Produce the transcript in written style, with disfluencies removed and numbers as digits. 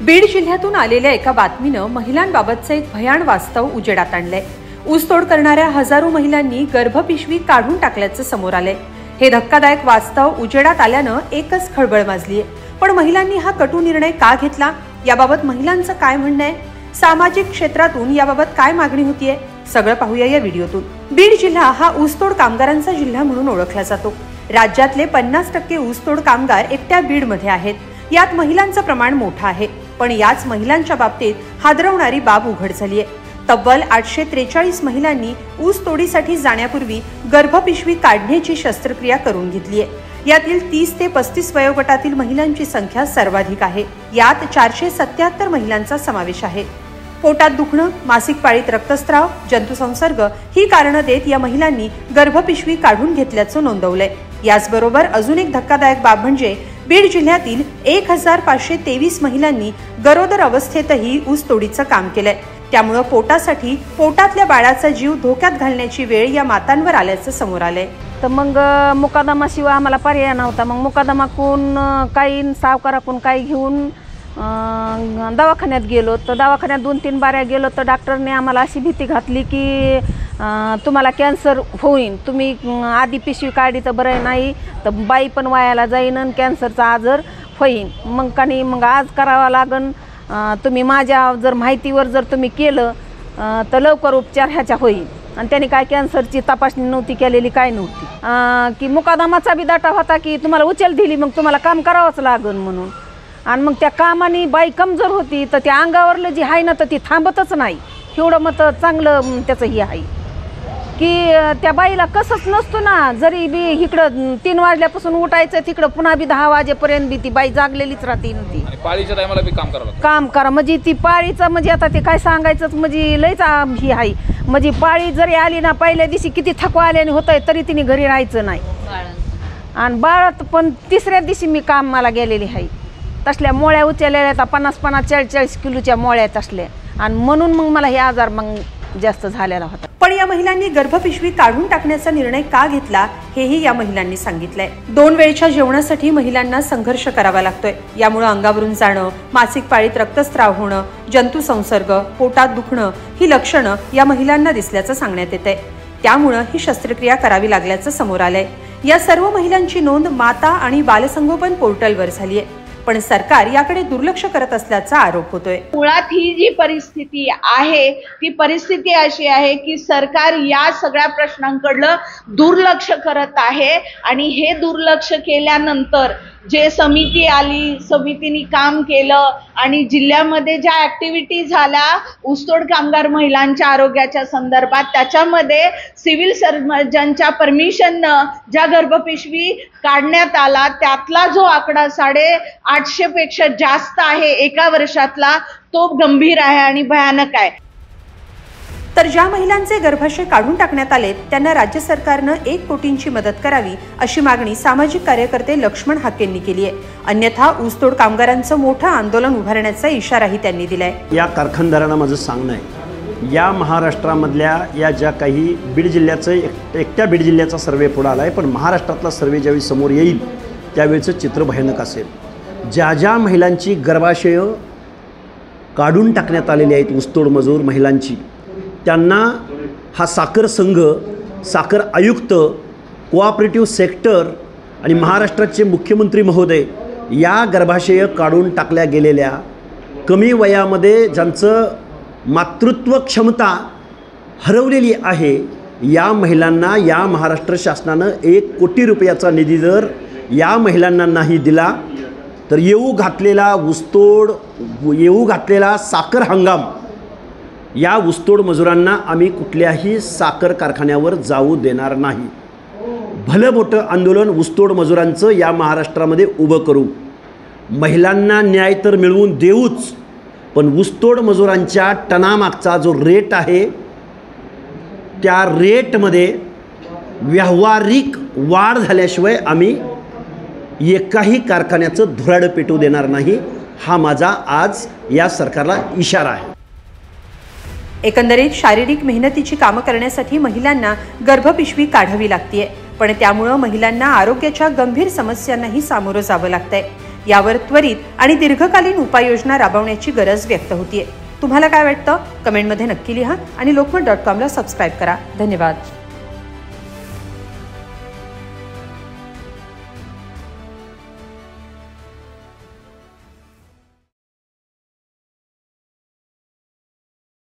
बीड जिल्ह्यातून आलेल्या एका बातमीनं महिलांबाबतचे एक भयान वास्तव उजेडात आणलंय। ऊसतोड करणाऱ्या हजारो महिलांनी गर्भपिशवी काढून टाकल्याचं समोर आलंय। हे धक्कादायक वास्तव उजेडात आल्यानं एकच खळबळ माजलीय। पण महिलांनी हा कटू निर्णय का घेतला याबाबत महिलांचं काय म्हणणं आहे? सामाजिक क्षेत्रातून याबाबत काय मागणी होतीये? सगळं पाहूया या व्हिडिओतून। बीड जिल्हा हा ऊसतोड कामगारांचा जिल्हा म्हणून ओळखला जातो। राज्यातले 50% ऊसतोड कामगार एकट्या बीड मध्ये आहेत। यात महिलांचं प्रमाण मोठं आहे, पण याच महिलांच्या बाबतीत हादरवणारी बाब उघड झाली आहे। तब्बल 843 महिलांनी ऊस तोडीसाठी जाण्यापूर्वी गर्भपिशवी काढण्याची शस्त्रक्रिया करून घेतली आहे। यातील 30 ते 35 वयोगटातील महिलांची संख्या सर्वाधिक आहे। यात 477 महिलांचा समावेश आहे। पोटात दुखणं, मासिक पाळीत रक्तस्राव, जंतुसंसर्ग ही कारणं देत या महिलांनी गर्भपिशवी काढून घेतल्याचं नोंदवलंय। याचबरोबर अजून एक धक्कादायक बाब म्हणजे बीड जिल्ह्यातील 1523 महिलांनी गरोदर अवस्थेतही ऊस तोडीचं काम केलंय। त्यामुळे पोटासाठी पोटातल्या बाळाचा जीव धोक्यात घालण्याची वेळ या मातांवर आल्याचं समोर आलंय। तर मग मुकादमाशिवाय आम्हाला पर्याय नव्हता। मग मुकादमाकून काही सावकाराकून काही घेऊन दवाखान्यात गेलो। तर दवाखान्यात 2-3 बाऱ्या गेलो तर डॉक्टरने आम्हाला अशी भीती घातली की तुम्हाला कॅन्सर होईल, तुम्ही आधी पिशवी काढली तर बरं नाही तर बाई पण वायाला जाईन आणि कॅन्सरचा आजार होईल। मग आज करावा लागन, तुम्ही माझ्या जर माहितीवर जर तुम्ही केलं तर लवकर उपचार ह्याच्या होईल। आणि त्याने काय कॅन्सरची तपासणी नव्हती केलेली, काय नव्हती की मुकादमाचा बी दाटा होता की तुम्हाला उचल दिली मग तुम्हाला काम करावंच लागन म्हणून। आणि मग त्या कामाने बाई कमजोर होती तर त्या अंगावरलं जी आहे ना तर ती थांबतच नाही। एवढं मत चांगलं त्याचं हे आहे की त्या बाईला कसंच नसतो ना, जरी बी इकडं 3 वाजल्यापासून उठायचं तिकडं पुन्हा बी 10 वाजेपर्यंत बी ती बाई जागलेलीच राहते। ती पाळीच्या टायमाला बी काम करा म्हणजे ती पाळीचं म्हणजे आता ते काय सांगायचंच म्हणजे लयच ही आहे। म्हणजे पाळी जरी आली ना पहिल्या दिवशी किती थकवा आल्याने होतंय तरी तिने घरी राहायचं नाही। आणि बाळात पण 3ऱ्या दिवशी मी कामाला गेलेली आहे। तसल्या मोळ्या उचललेल्या आता 50-50, 40-40 किलोच्या मोळ्या तसल्या, आणि म्हणून मग मला हे आजार मग जास्त झालेला होता। पण या महिलांनी गर्भपिशवी काढून टाकण्याचा निर्णय का घेतला हेही या महिलांनी सांगितलंय। 2 वेळच्या जेवणासाठी महिलांना संघर्ष करावा लागतोय। यामुळे अंगावरून जाणं, मासिक पाळीत रक्तस्राव होणं, जंतुसंसर्ग, पोटात दुखणं ही लक्षणं या महिलांना दिसल्याचं सांगण्यात येतंय। त्यामुळे ही शस्त्रक्रिया करावी लागल्याचं समोर आलंय। या सर्व महिलांची नोंद माता आणि बालसंगोपन पोर्टलवर झाली आहे, पण सरकार याकडे दुर्लक्ष करत असल्याचा आरोप होतोय। मुळात ही जी परिस्थिती आहे ती परिस्थिती अशी आहे की सरकार या सगळ्या प्रश्नांकडे दुर्लक्ष करत आहे। आणि हे दुर्लक्ष केल्यानंतर जे समिती आली, समितीने काम केलं आणि जिल्ह्यामध्ये ज्या ऍक्टिव्हिटी झाल्या ऊसतोड कामगार महिलांच्या आरोग्याच्या संदर्भात, त्याच्यामध्ये सिव्हिल सर्जनच्या परमिशननं ज्या गर्भपिशवी काढण्यात आला त्यातला जो आकडा 850 पेक्षा जास्त आहे एका वर्षातला, तो गंभीर आहे आणि भयानक आहे। तर ज्या महिलांचे गर्भाशय काढून टाकण्यात आले त्यांना राज्य सरकारनं 1 कोटींची मदत करावी अशी मागणी सामाजिक कार्यकर्ते लक्ष्मण हाकेंनी केली आहे। अन्यथा ऊसतोड कामगारांचं मोठं आंदोलन उभारण्याचा इशाराही त्यांनी दिलाय। या कारखानदारांना माझं सांगणं आहे, या महाराष्ट्रामधल्या या ज्या काही बीड जिल्ह्याचं एकट्या बीड जिल्ह्याचा सर्वे पुढे आला आहे, पण महाराष्ट्रातला सर्वे ज्यावेळी समोर येईल त्यावेळेचं चित्र भयानक असेल। ज्या महिलांची गर्भाशय काढून टाकण्यात आलेली आहेत ऊसतोड मजूर महिलांची, त्यांना हा साखर संघ, साखर आयुक्त, कोऑपरेटिव्ह सेक्टर आणि महाराष्ट्राचे मुख्यमंत्री महोदय या गर्भाशय काढून टाकल्या गेलेल्या कमी वयामध्ये ज्यांचं मातृत्व क्षमता हरवलेली आहे या महिलांना या महाराष्ट्र शासनानं 1 कोटी रुपयाचा निधी जर या महिलांना नाही दिला तर येऊ घातलेला साखर हंगाम या ऊसतोड मजुरांना आम्ही कुठल्याही साखर कारखान्यावर जाऊ देणार नाही। भलं मोठं आंदोलन ऊसतोड मजुरांचं या महाराष्ट्रामध्ये उभं करू। महिलांना न्याय तर मिळवून देऊच, पण ऊसतोड मजुरांच्या टनामागचा जो रेट आहे त्या रेटमध्ये व्यावहारिक वाढ झाल्याशिवाय आम्ही एकाही कारखान्याचं धुराड पेटू देणार नाही, हा माझा आज या सरकारला इशारा आहे। एकंदरीत शारीरिक मेहनतीची कामं करण्यासाठी महिलांना गर्भपिशवी काढावी लागतेय, पण त्यामुळे महिलांना आरोग्याच्या गंभीर समस्यांनाही सामोरं जावं लागतंय। यावर त्वरित आणि दीर्घकालीन उपाययोजना राबवण्याची गरज व्यक्त होतीये. तुम्हाला काय वाटतं? कमेंटमध्ये नक्की लिहा आणि lokmat.com ला सबस्क्राईब करा. धन्यवाद.